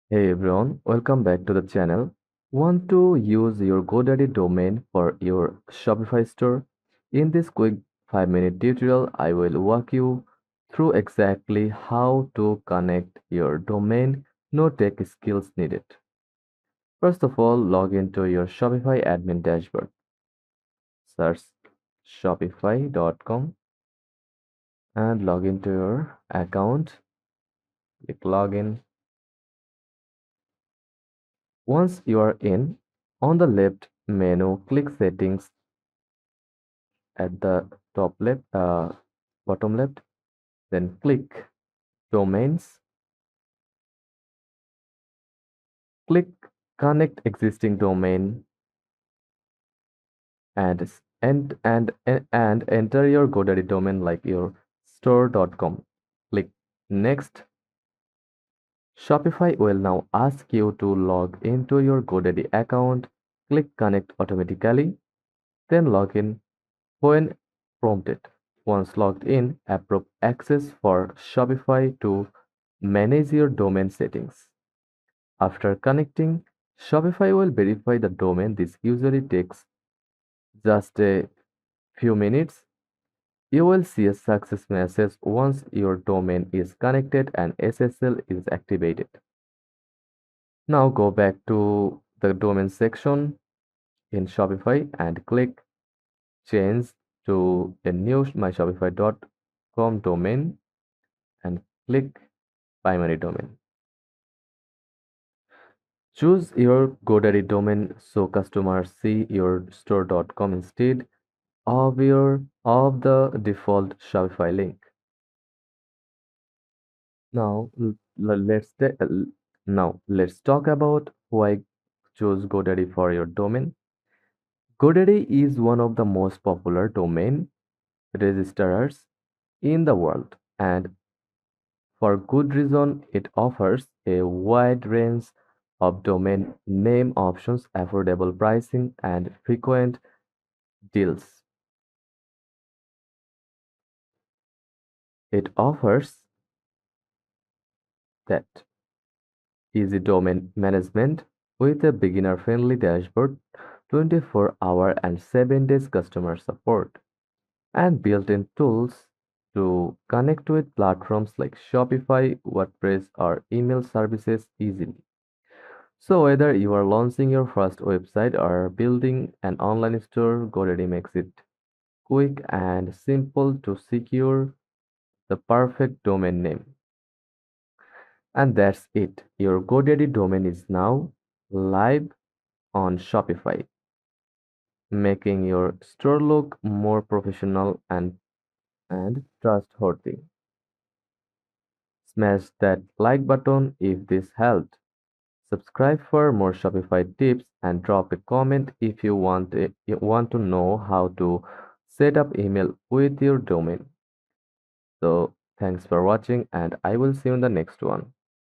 Hey everyone, welcome back to the channel. Want to use your GoDaddy domain for your Shopify store? In this quick 5-minute tutorial, I will walk you through exactly how to connect your domain, no tech skills needed. First of all, log into your Shopify admin dashboard. Search shopify.com and log into your account. Click login. Once you are in, on the left menu, click settings at the bottom left, then click domains, click connect existing domain and enter your GoDaddy domain like your store.com. Click next. Shopify will now ask you to log into your GoDaddy account. Click connect automatically, then log in when prompted. Once logged in, approve access for Shopify to manage your domain settings. After connecting, Shopify will verify the domain. This usually takes just a few minutes. You will see a success message once your domain is connected and SSL is activated. Now go back to the domain section in Shopify and click change to a new myshopify.com domain and click primary domain. Choose your GoDaddy domain so customers see your store.com instead of the default Shopify link. Now let's talk about why choose GoDaddy for your domain. GoDaddy is one of the most popular domain registrars in the world, and for good reason. It offers a wide range of domain name options, affordable pricing, and frequent deals. It offers that easy domain management with a beginner-friendly dashboard, 24-hour and 7 days customer support, and built-in tools to connect with platforms like Shopify, WordPress, or email services easily. So whether you are launching your first website or building an online store, GoDaddy makes it quick and simple to secure the perfect domain name. And that's it. Your GoDaddy domain is now live on Shopify, making your store look more professional and trustworthy. Smash that like button if this helped. Subscribe for more Shopify tips and drop a comment if you want to know how to set up email with your domain. So, thanks for watching and I will see you in the next one.